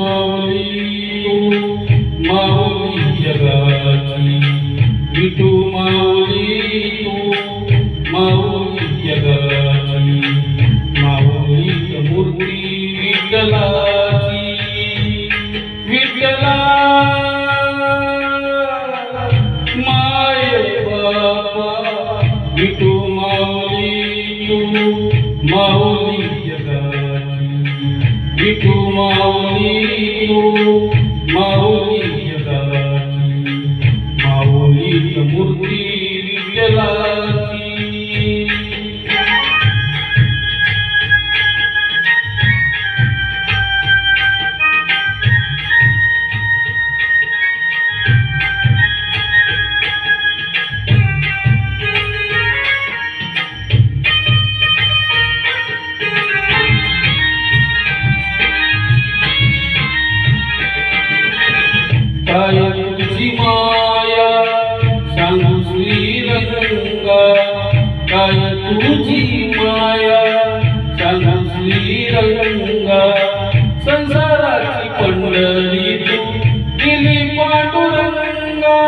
माऊली तू माऊली जगाची, विठू माऊली तू माऊली जगाची, माऊली मूर्ती विठ्ठलाची, विठ्ठला माय बापा, विठू माऊली तू माऊली जगाची, विठू माऊली तू माऊली जगाची, माऊली मूर्ती विठ्ठलाची. काय तुझी माया सांगू श्रीरंगा, काय तुझी माया सांगू श्रीरंगा, संसाराची पंढरी तू दिली पांडुरंगा,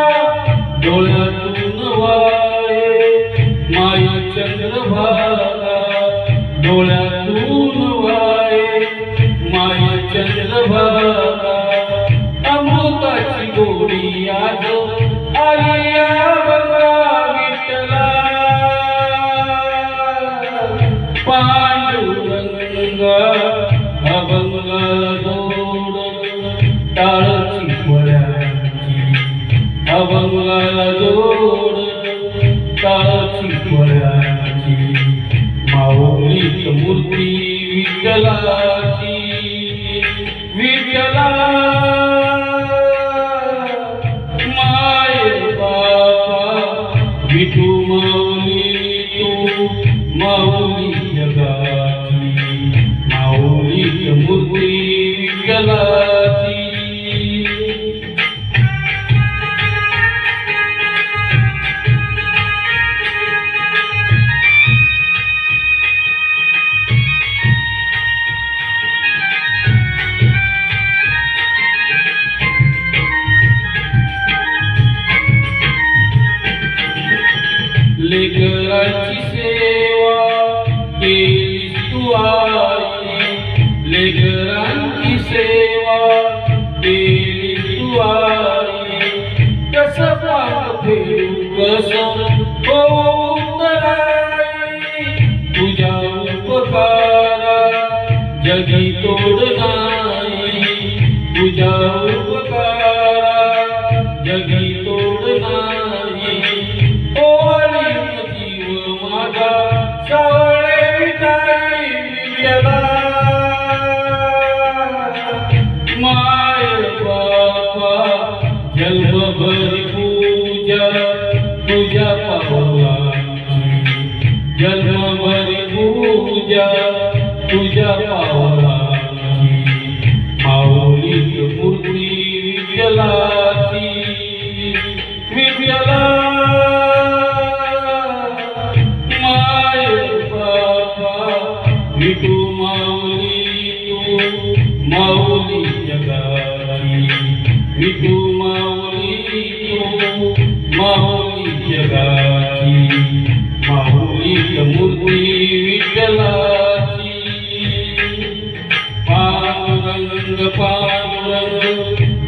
डोळ्यातून वाहे माया चंद्रभागा, डोळ्यातून वाहे माया चंद्रभागा, अमृताची गोडी आज आली अभंगा विठ्ठला, पांडुरंगा अभंगाला जोड टाळची फळ्याची, अभंगाला जोड टाळची फळ्याची, माऊली मूर्ती विठ्ठलाची, विठ्ठला विठू माऊली तू माऊली जगाची, माऊली मूर्ती विठ्ठलाची. लेकरांची सेवा केलीस तू आई, लेकरांची सेवा केलीस तू आई, कसं पाप फेडू कसं होऊ उतराई, तुझ्या उपकारा जगी तोड नाही, तुझ्या उपकारा जगी तोड नाही, सावळे विठाई विठ्ठला, माय बापा जन्मभरी पूजा तुझ्या पावलाची, जन्मभरी पूजा तुझ्या पावलाची, माऊली मूर्ती विठ्ठलाची, विठ्ठला विठू माऊली तू माऊली जगाची, विठू माऊली तू माऊली जगाची, माऊली मूर्ती विठ्ठलाची. पांडुरंग पांडुरंग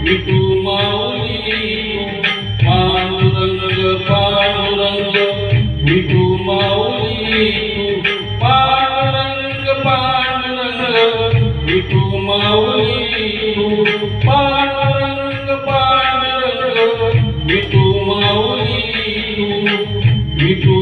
विठू माऊली तू, पांडुरंग पांडुरंग विठू माऊली तू, पांडुरंग विठू माऊली तू, पांडुरंग पांडुरंग विठू माऊली तू, विठू